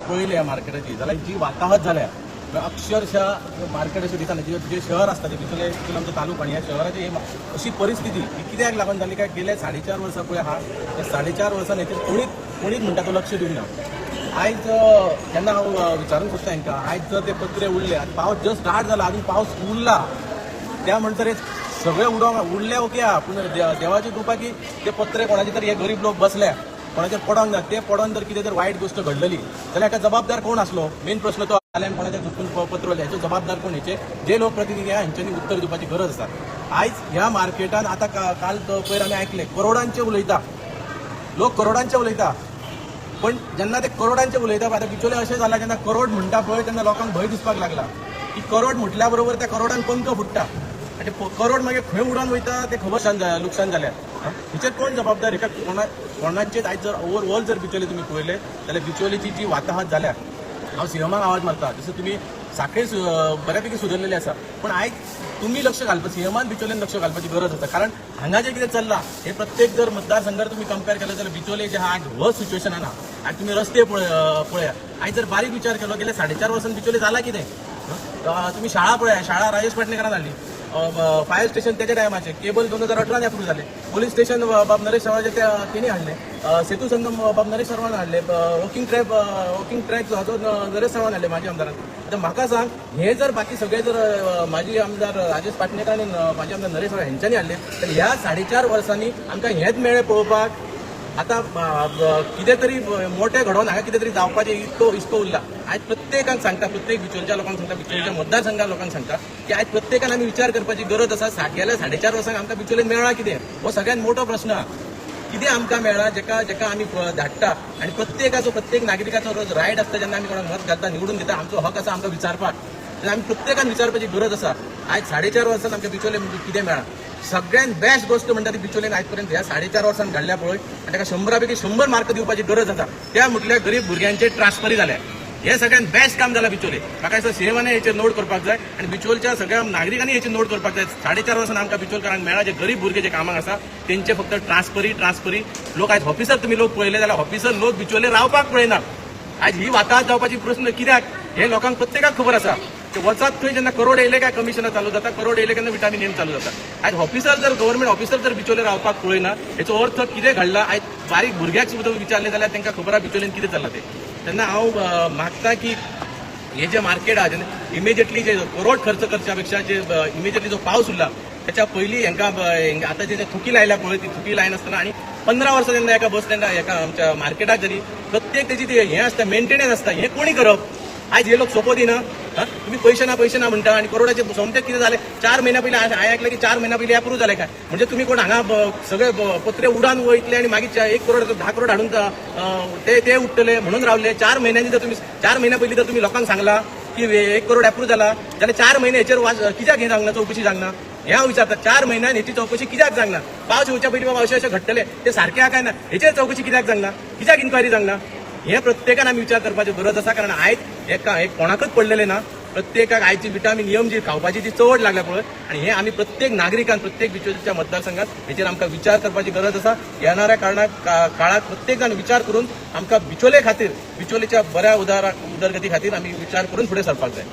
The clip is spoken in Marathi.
पळयली ह्या मार्केटाची जाल्यार जी वाताहत जाल्या अक्षरशः मार्केट अशें दिसना जे शहर आसता ते भितरले आमचो तालुको आनी ह्या शहराची अशी परिस्थिती ही कित्याक लागून जाली काय गेले 4.5 वर्सां पळय आहा त्या 4.5 वर्सां हेचेर कोणीच म्हणटा तो लक्ष दिवंक ना। आयज जेन्ना हांव विचारूंक सोदता हांकां आयज जर ते पत्रे उरले आतां पावस जस्ट स्टार्ट जाला आजून पावस उरला त्या म्हणटरे सगळे उडले ओके आहा पूण देवाची कृपा की ते पत्रे कोणाचे तरी हे गरीब लोक बसल्या कोणाचेर पडोंक ना ते पडोन जर कितें जर वायट गोष्ट घडलेली जाल्यार हाका जबाबदार कोण आसलो मेन प्रश्न तो जाल्यार कोणाच्या चुकून पत्र उरलें हेचो जबाबदार कोण हेचे जे लोक प्रतिनिधी आहा हांच्यांनी उत्तर दिवपाची गरज आसा। आयज ह्या मार्केटान आतां काल पयर आमी आयकले करोडांचे उलयता लोक करोडांचे उलयता पण जेन्ना ते करोडांचे उलयता आतां बिचोले अशें जाला जेन्ना करोड म्हणटा पळय तेन्ना लोकांक भंय दिसपाक लागला की करोड म्हटल्या बरोबर त्या करोडांक पंख फुटता आनी ते करोड मागीर खंय उडोवन वयता ते खबर लुकसाण जाल्यार हेचेर कोण जबाबदार हेका कोणाचेच आयज जर ओवरऑल जर बिचोले तुमी पळयले जाल्यार बिचोलेची जी वाताहत जाल्या हांव सीएमाक आवाज मारता जसं तुम्ही साखळी बऱ्यापैकी सुधारलेली आसा पण आयज तुम्ही लक्ष घालपाची सीएमान बिचोलेन लक्ष घालपाची गरज आसा कारण हांगा जे कितें चल्लां हे प्रत्येक जर मतदारसंघार तुम्ही कंपेर केलें जाल्यार बिचोले जे आहा आज वर्स्ट सिच्युएशनान आहा आज तुम्ही रस्ते पळया आयज जर बारीक विचार केलो गेल्या 4.5 वर्सान बिचोले जाला कितें तुम्ही शाळा पळया शाळा राजेश पाटणेकरान हाडली फायर स्टेशन त्याच्या टायमाचे केबल 2018 अप्रूव्ह झाले पोलीस स्टेशन बाब नरेश चव्हाणाचे तेणी हाडले सेतू संगम बाब नरेश चव्हाण हाडले वॉकिंग ट्रॅक हाचो नरेश चव्हाण हाडले माजी आमदारान आतां म्हाका सांग हे जर बाकी सगळे जर माजी आमदार राजेश पाटणेकर आनी माजी आमदार नरेश चव्हाण हेंच्यांनी हाडले तर ह्या 4.5 वर्सांनी आमकां हेच मेळ्ळें पळोवपाक आता कितें तरी मोठे घडोवन हांगा कितें तरी जावपाचें इस्को उरला आयज प्रत्येकाक सांगता प्रत्येक बिचोलच्या लोकांक सांगता बिचोलच्या मतदारसंघाच्या लोकांक सांगता की आयज प्रत्येकान आमी विचार करपाची गरज आसा गेल्या 4.5 वर्सांक आमकां बिचोलेन मेळ्ळा कितें हो सगळ्यात मोठो प्रश्न कितें आमकां मेळ्ळा जेका आमी धाडटा आनी प्रत्येक नागरिकाचो रोज रायट आसता जेन्ना आमी कोणाक मत घालता निवडून दिता आमचो हक आसा आमकां विचारपाक तेन्ना आमी प्रत्येकान विचारपाची गरज आसा आयज 4.5 वर्सान आमकां बिचोले कितें मेळ्ळा सगळ्यात बेस्ट गोष्ट म्हणटा ती बिचोलेन आयज पर्यंत ह्या 4.5 वर्सान घडल्या पळय आनी ताका 100 पैकी 100 मार्क दिवपाची गरज आसा त्या म्हटल्यार गरीब भुरग्यांचे ट्रान्सफरी जाल्या हे सगळ्यात बेस्ट काम जाला बिचोले म्हाका दिसता सीएमाने हेचेर नोट करपाक जाय आनी बिचोलच्या सगळ्या नागरिकांनी हेचेर नोट करपाक जाय 4.5 वर्सान आमकां बिचोलकारांक मेळ्ळा जे गरीब भुरगे जे कामाक आसा तेंचे फक्त ट्रान्सफरी लोक आयज ऑफिसर तुम्ही लोक पळयले जाल्यार ऑफिसर लोक बिचोले रावपाक पळयना आयज ही वाताहत जावपाची प्रश्न कित्याक हे लोकांक प्रत्येकाक खबर आसा वर्सात थंय जेन्ना करोड येयले काय कमिशनां चालू जाता करोड येयले केन्ना विटामीन एम चालू जाता आयज ऑफिसर जर गव्हर्नमेंट ऑफिसर जर बिचोले रावपाक पळयना हेचो अर्थ कितें घडला आयज बारीक भुरग्याक सुद्दां विचारले जाल्यार तांकां खबर आहा बिचोलेन कितें चल्लां तें तेन्ना हांव मागता की हे जे मार्केट आहा जेन्ना इमिजिएटली जे करोड खर्च करच्या पेक्षा जे इमिजिएटली जो पावस उरला त्याच्या पयलीं हांकां आतां जे थुकी लायल्या पळय ती थुकी लायनासतना आनी 15 वर्सां जेन्ना एका बस स्टँडार एका आमच्या मार्केटाक जरी प्रत्येक तेजी हें आसता मेंटेनन्स आसता हें कोणी करप आयज हे लोक सोपो दिना तुम्ही पैसे ना म्हणटा आणि करोडाचे सोमतेच कितें जालें 4 महिन्या पयलीं हांवें आयकलें की 4 महिन्या पयलीं अप्रूव्ह जालें काय म्हणजे तुम्ही कोण हांगा सगळे पत्रे उडान वयतले आणि मागीर 1 करोड 10 करोड हाडून ते उठतले म्हणून रावले 4 महिन्यांनी जर तुम्ही 4 महिन्या पयलीं जर तुम्ही लोकांक सांगला की 1 करोड अप्रूव्ह जाला जाल्यार 4 महिने हेचेर कित्याक हें सांगना चौकशी सांगना हें हांव विचारता 4 महिन्यान हेची चौकशी कित्याक सांगना पावस येवच्या पयलीं बाबा अशें घडटलें ते सारकें आहा काय ना हेचेर चौकशी कित्याक सांगना कित्याक इन्क्वायरी सांगना हे प्रत्येकान आमी विचार करपाची गरज आसा कारण आयज एक कोणाकच पडलेले ना प्रत्येकाक आयची विटामीन नियम जी खावपाची जी चवड लागल्या पळय आणि हे आमी प्रत्येक नागरिकान प्रत्येक बिचोलेच्या मतदारसंघात हेचेर आमकां विचार करपाची गरज आसा येणाऱ्या काळात प्रत्येक जाण विचार करून आमकां बिचोले खातीर बिचोलेच्या बऱ्या उदरगती खातीर आमी विचार करून फुडें सरपाक जाय।